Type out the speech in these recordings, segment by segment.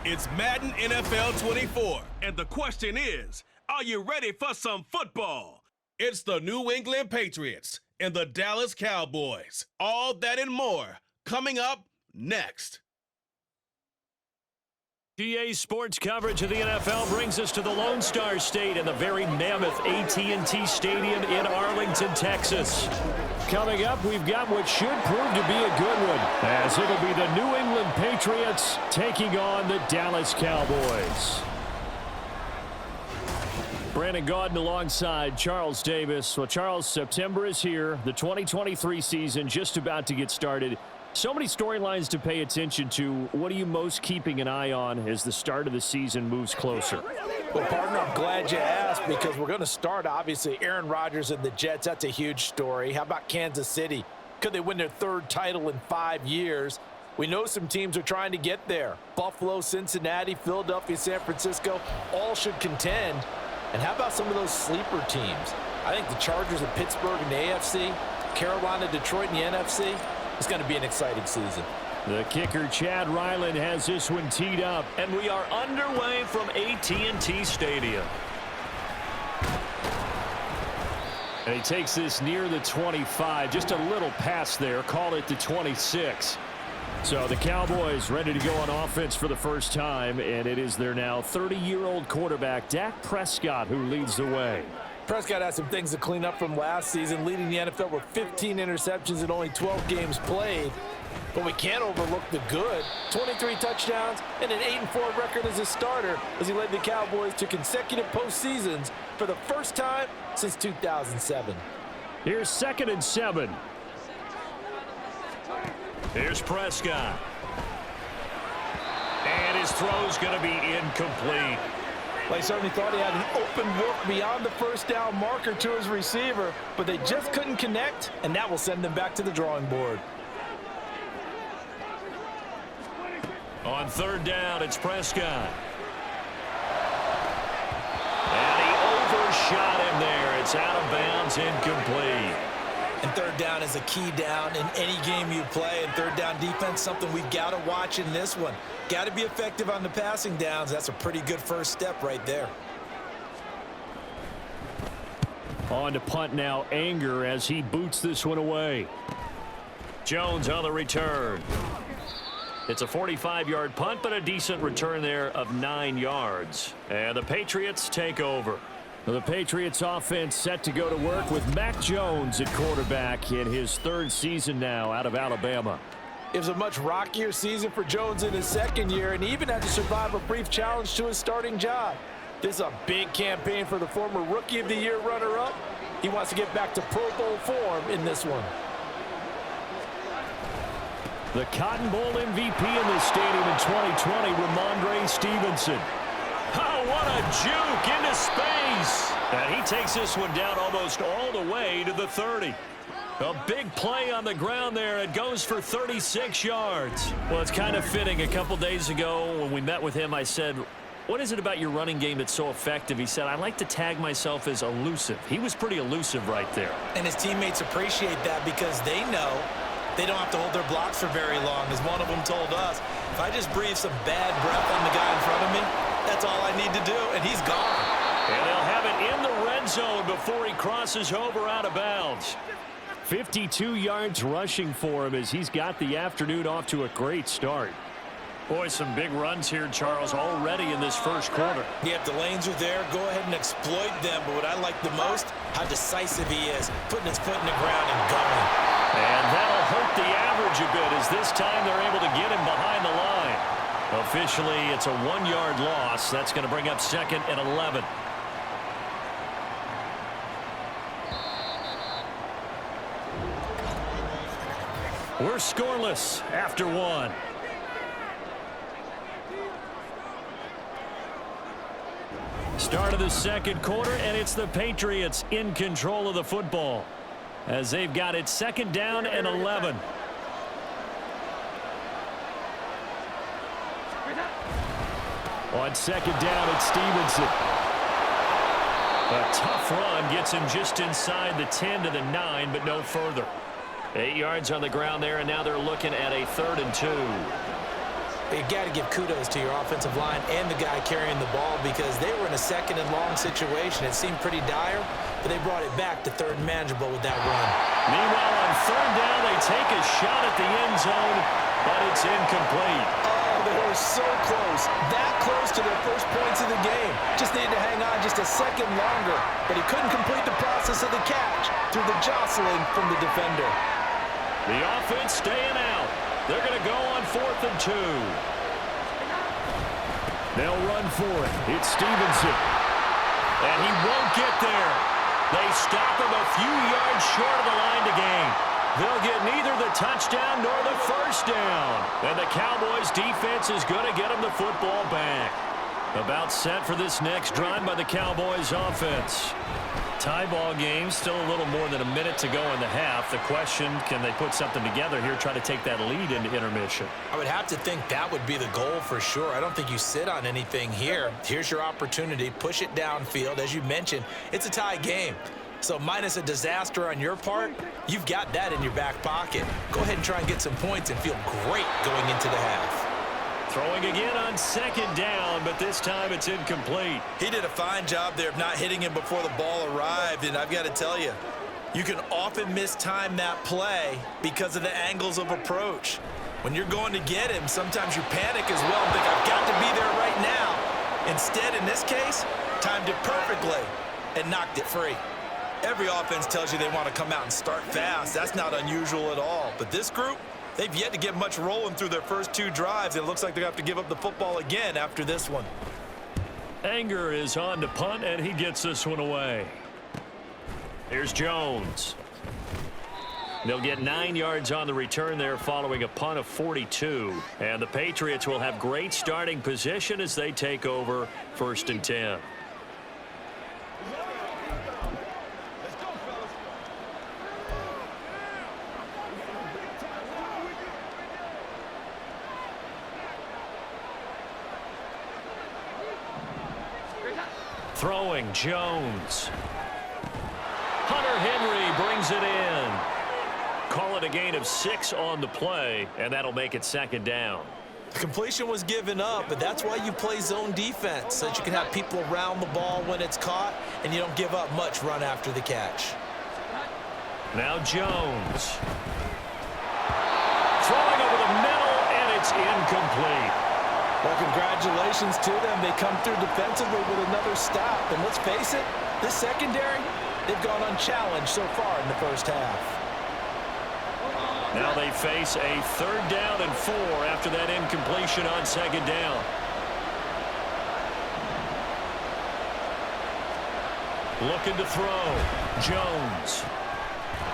It's Madden NFL 24, and the question is, are you ready for some football? It's the New England Patriots and the Dallas Cowboys. All that and more coming up next. EA Sports coverage of the NFL brings us to the Lone Star State and the very mammoth AT&T Stadium in Arlington, Texas. Coming up, we've got what should prove to be a good one, as it'll be the New England Patriots taking on the Dallas Cowboys. Brandon Gaudin alongside Charles Davis. Well, Charles, September is here. The 2023 season just about to get started. So many storylines to pay attention to. What are you most keeping an eye on as the start of the season moves closer? Well, partner, I'm glad you asked, because we're going to start, obviously, Aaron Rodgers and the Jets. That's a huge story. How about Kansas City? Could they win their third title in 5 years? We know some teams are trying to get there. Buffalo, Cincinnati, Philadelphia, San Francisco, all should contend. And how about some of those sleeper teams? I think the Chargers of Pittsburgh in the AFC, Carolina, Detroit in the NFC. It's going to be an exciting season. The kicker, Chad Ryland, has this one teed up. And we are underway from AT&T Stadium. And he takes this near the 25. Just a little pass there. Call it the 26. So the Cowboys ready to go on offense for the first time. And it is their now 30-year-old quarterback, Dak Prescott, who leads the way. Prescott has some things to clean up from last season, leading the NFL with 15 interceptions in only 12 games played. But we can't overlook the good. 23 touchdowns and an 8-4 record as a starter as he led the Cowboys to consecutive postseasons for the first time since 2007. Here's 2nd and 7. Here's Prescott. And his throw's going to be incomplete. They certainly thought he had an open look beyond the first down marker to his receiver, but they just couldn't connect, and that will send them back to the drawing board. On 3rd down, it's Prescott. And he overshot him there. It's out of bounds, incomplete. And 3rd down is a key down in any game you play. And 3rd down defense, something we've got to watch in this one. Got to be effective on the passing downs. That's a pretty good first step right there. On to punt now, Anger, as he boots this one away. Jones on the return. It's a 45-yard punt, but a decent return there of 9 yards. And the Patriots take over. The Patriots offense set to go to work with Mac Jones at quarterback in his 3rd season now out of Alabama. It was a much rockier season for Jones in his 2nd year, and he even had to survive a brief challenge to his starting job. This is a big campaign for the former Rookie of the Year runner-up. He wants to get back to Pro Bowl form in this one. The Cotton Bowl MVP in this stadium in 2020, Ramondre Stevenson. Oh, what a juke into space. And he takes this one down almost all the way to the 30. A big play on the ground there. It goes for 36 yards. Well, it's kind of fitting. A couple days ago when we met with him, I said, what is it about your running game that's so effective? He said, I like to tag myself as elusive. He was pretty elusive right there. And his teammates appreciate that because they know they don't have to hold their blocks for very long. As one of them told us, if I just breathe some bad breath on the guy in front of me, that's all I need to do, and he's gone. And they'll have it in the red zone before he crosses over out of bounds. 52 yards rushing for him as he's got the afternoon off to a great start. Boy, some big runs here, Charles, already in this first quarter. Yeah, if the lanes are there, go ahead and exploit them. But what I like the most, how decisive he is, putting his foot in the ground and going. And that'll hurt the average a bit as this time they're able to get him behind the line. Officially, it's a 1-yard loss. That's going to bring up 2nd and 11. We're scoreless after 1. Start of the 2nd quarter, and it's the Patriots in control of the football as they've got it 2nd down and 11. On 2nd down, it's Stevenson. A tough run gets him just inside the 10 to the 9, but no further. 8 yards on the ground there, and now they're looking at a 3rd and 2. You got to give kudos to your offensive line and the guy carrying the ball because they were in a second and long situation. It seemed pretty dire, but they brought it back to third and manageable with that run. Meanwhile, on third down, they take a shot at the end zone, but it's incomplete. Oh, they were so close. That close to their first points of the game. Just needed to hang on just a second longer, but he couldn't complete the process of the catch through the jostling from the defender. The offense staying out. They're going to go on 4th and 2. They'll run for it. It's Stevenson. And he won't get there. They stop him a few yards short of the line to gain. They'll get neither the touchdown nor the first down. And the Cowboys defense is going to get them the football back. About set for this next drive by the Cowboys offense. Tie ball game, still a little more than a minute to go in the half. The question, can they put something together here, try to take that lead into intermission? I would have to think that would be the goal for sure. I don't think you sit on anything here. Here's your opportunity. Push it downfield. As you mentioned, it's a tie game. So minus a disaster on your part, you've got that in your back pocket. Go ahead and try and get some points and feel great going into the half. Throwing again on second down, but this time it's incomplete. He did a fine job there of not hitting him before the ball arrived, and I've got to tell you, you can often mistime that play because of the angles of approach. When you're going to get him, sometimes you panic as well and think, I've got to be there right now. Instead, in this case, timed it perfectly and knocked it free. Every offense tells you they want to come out and start fast. That's not unusual at all. But this group, they've yet to get much rolling through their first 2 drives. It looks like they're going to have to give up the football again after this one. Anger is on to punt, and he gets this one away. Here's Jones. They'll get 9 yards on the return there following a punt of 42. And the Patriots will have great starting position as they take over 1st and 10. Throwing, Jones. Hunter Henry brings it in. Call it a gain of 6 on the play, and that'll make it 2nd down. The completion was given up, but that's why you play zone defense, so that you can have people around the ball when it's caught, and you don't give up much run after the catch. Now Jones. Throwing over the middle, and it's incomplete. Well, congratulations to them. They come through defensively with another stop. And let's face it, this secondary, they've gone unchallenged so far in the first half. Now they face a 3rd down and 4 after that incompletion on 2nd down. Looking to throw. Jones.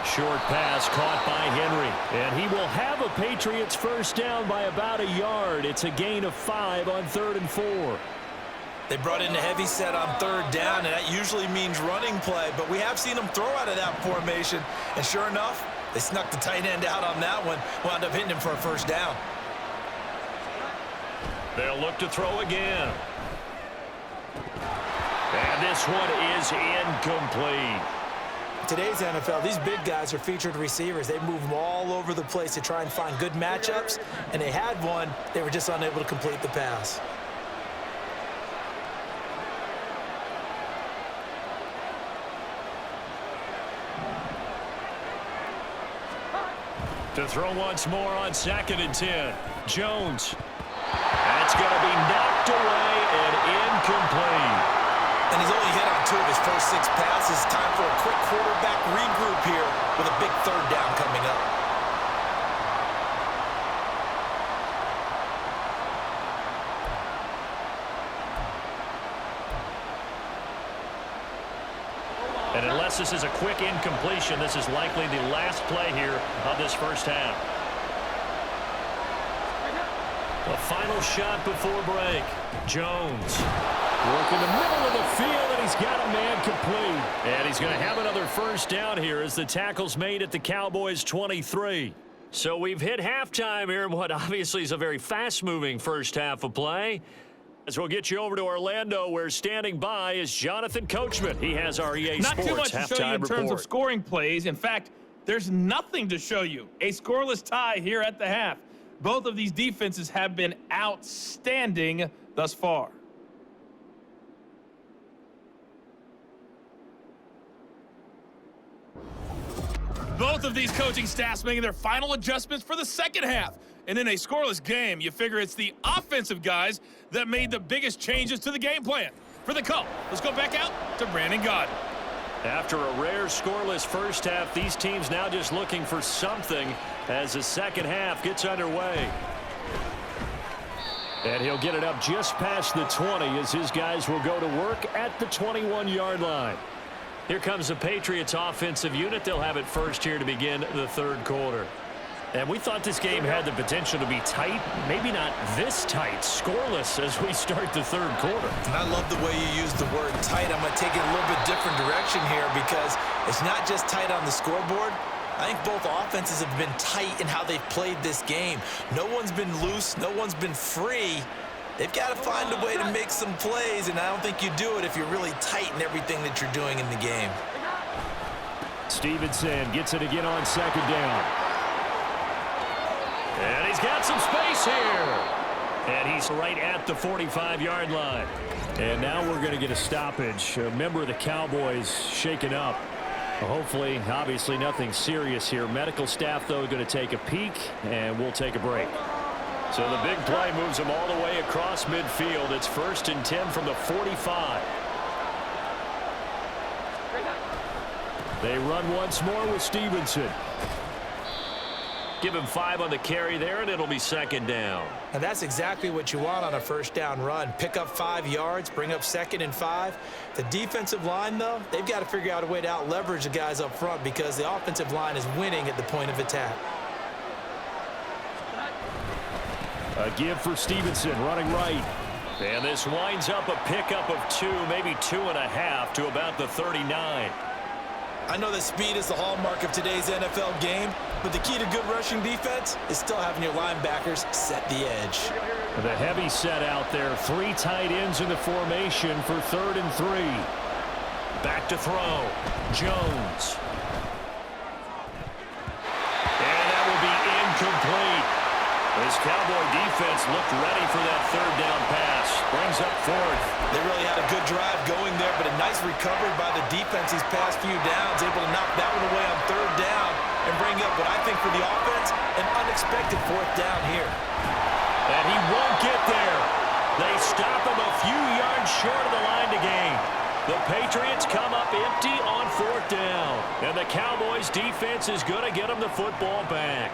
Short pass caught by Henry. And he will have a Patriots first down by about a yard. It's a gain of 5 on 3rd and 4. They brought in a heavy set on 3rd down, and that usually means running play. But we have seen them throw out of that formation. And sure enough, they snuck the tight end out on that one. Wound up hitting him for a first down. They'll look to throw again. And this one is incomplete. Today's NFL, these big guys are featured receivers. They move them all over the place to try and find good matchups, and they had one. They were just unable to complete the pass. To throw once more on 2nd and 10. Jones. That's going to be knocked away and incomplete. And he's only hit on 2 of his first 6 passes. Time for a quick quarterback regroup here with a big 3rd down coming up. And unless this is a quick incompletion, this is likely the last play here of this first half. A final shot before break. Jones. Working the middle of the field, and he's got a man complete. And he's going to have another first down here as the tackle's made at the Cowboys' 23. So we've hit halftime here in what obviously is a very fast-moving first half of play. As we'll get you over to Orlando, where standing by is Jonathan Coachman. He has our EA Sports halftime report. Not too much to show you in terms of scoring plays. In fact, there's nothing to show you. A scoreless tie here at the half. Both of these defenses have been outstanding thus far. Both of these coaching staffs making their final adjustments for the second half. And in a scoreless game, you figure it's the offensive guys that made the biggest changes to the game plan. For the call, let's go back out to Brandon Godden. After a rare scoreless first half, these teams now just looking for something as the second half gets underway. And he'll get it up just past the 20 as his guys will go to work at the 21-yard line. Here comes the Patriots offensive unit. They'll have it first here to begin the third quarter. And we thought this game had the potential to be tight, maybe not this tight, scoreless as we start the third quarter. And I love the way you use the word tight. I'm going to take it a little bit different direction here because it's not just tight on the scoreboard. I think both offenses have been tight in how they've played this game. No one's been loose. No one's been free. They've got to find a way to make some plays, and I don't think you do it if you're really tight in everything that you're doing in the game. Stevenson gets it again on second down. And he's got some space here. And he's right at the 45-yard line. And now we're going to get a stoppage. A member of the Cowboys shaken up. Hopefully, obviously, nothing serious here. Medical staff, though, going to take a peek, and we'll take a break. So the big play moves them all the way across midfield. It's 1st and 10 from the 45. They run once more with Stevenson. Give him 5 on the carry there, and it'll be second down. And that's exactly what you want on a first down run. Pick up 5 yards, bring up 2nd and 5. The defensive line, though, they've got to figure out a way to out-leverage the guys up front because the offensive line is winning at the point of attack. A give for Stevenson, running right. And this winds up a pickup of 2, maybe 2.5 to about the 39. I know that speed is the hallmark of today's NFL game, but the key to good rushing defense is still having your linebackers set the edge. The heavy set out there. 3 tight ends in the formation for 3rd and 3. Back to throw. Jones. And that will be incomplete. This Cowboy defense looked ready for that 3rd down pass. Brings up 4th. They really had a good drive going there, but a nice recovery by the defense these past few downs, able to knock that one away on 3rd down and bring up what I think for the offense, an unexpected 4th down here. And he won't get there. They stop him a few yards short of the line to gain. The Patriots come up empty on 4th down. And the Cowboys defense is going to get them the football back.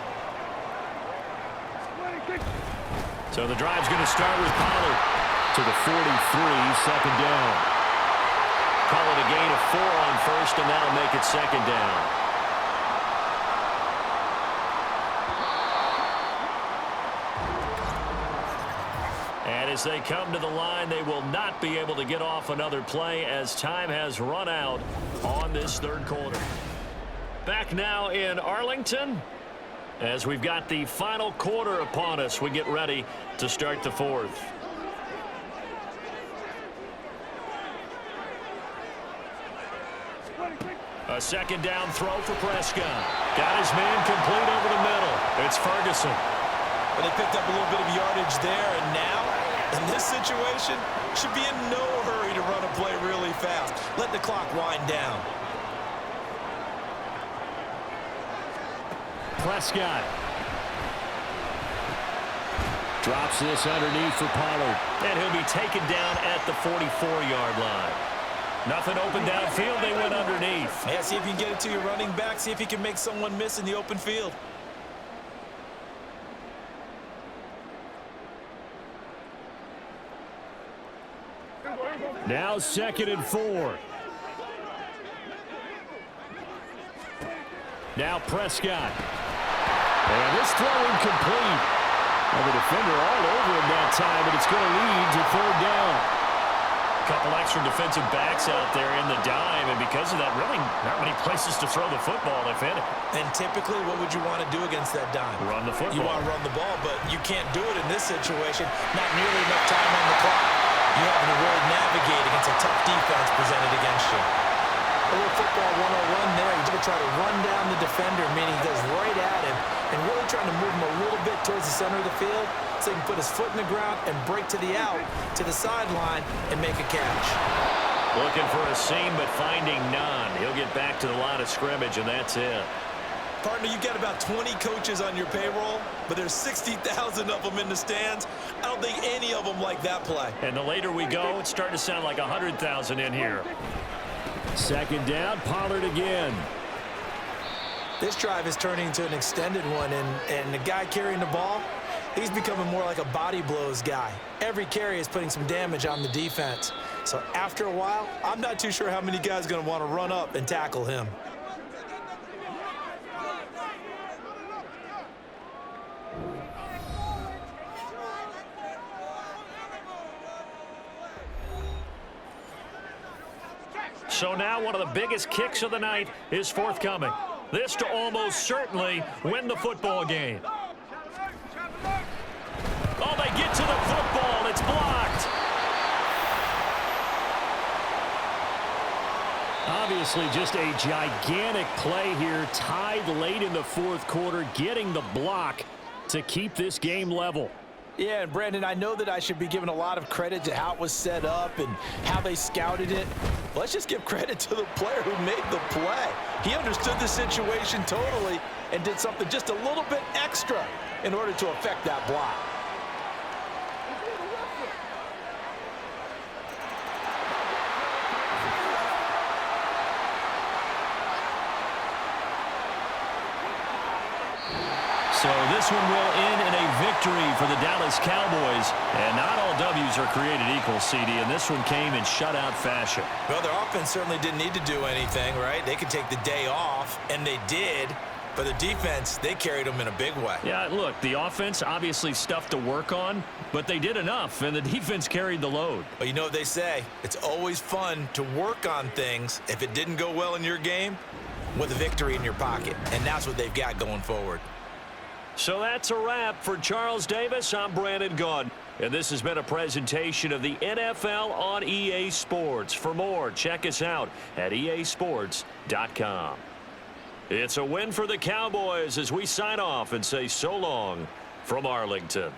So the drive's going to start with Pollard to the 43, 2nd down. Call it a gain of 4 on 1st, and that'll make it 2nd down. And as they come to the line, they will not be able to get off another play as time has run out on this 3rd quarter. Back now in Arlington, as we've got the final quarter upon us, we get ready to start the 4th. A 2nd down throw for Prescott. Got his man complete over the middle. It's Ferguson. Well, they picked up a little bit of yardage there, and now, in this situation, should be in no hurry to run a play really fast. Let the clock wind down. Prescott drops this underneath for Pollard. And he'll be taken down at the 44-yard line. Nothing open downfield. They went underneath. Yeah, see if you can get it to your running back. See if you can make someone miss in the open field. Now 2nd and 4. Now Prescott. And this throw incomplete. Well, the defender all over him that time, but it's going to lead to 3rd down. A couple extra defensive backs out there in the dime, and because of that, really not many places to throw the football, if any. And typically, what would you want to do against that dime? Run the football. You want to run the ball, but you can't do it in this situation. Not nearly enough time on the clock. You having to really navigate against a tough defense presented against you. A little football 101 there. to try to run down the defender, meaning he goes right at him, and really trying to move him a little bit towards the center of the field so he can put his foot in the ground and break to the out, to the sideline, and make a catch. Looking for a seam, but finding none. He'll get back to the line of scrimmage, and that's it. Partner, you've got about 20 coaches on your payroll, but there's 60,000 of them in the stands. I don't think any of them like that play. And the later we go, it's starting to sound like 100,000 in here. Second down, Pollard again. This drive is turning into an extended one, and the guy carrying the ball, he's becoming more like a body blows guy. Every carry is putting some damage on the defense. So after a while, I'm not too sure how many guys are going to want to run up and tackle him. So now one of the biggest kicks of the night is forthcoming. This to almost certainly win the football game. Oh, they get to the football. It's blocked. Obviously just a gigantic play here, tied late in the fourth quarter, getting the block to keep this game level. Yeah, and Brandon, I know that I should be giving a lot of credit to how it was set up and how they scouted it. Let's just give credit to the player who made the play. He understood the situation totally and did something just a little bit extra in order to affect that block. So this one will end in a victory for the Dallas Cowboys. And not all W's are created equal, CD, and this one came in shutout fashion. Well, their offense certainly didn't need to do anything, right? They could take the day off, and they did. But the defense, they carried them in a big way. Yeah, look, the offense, obviously stuff to work on, but they did enough, and the defense carried the load. But you know what they say, it's always fun to work on things if it didn't go well in your game with a victory in your pocket. And that's what they've got going forward. So that's a wrap for Charles Davis. I'm Brandon Gaudin, and this has been a presentation of the NFL on EA Sports. For more, check us out at easports.com. It's a win for the Cowboys as we sign off and say so long from Arlington.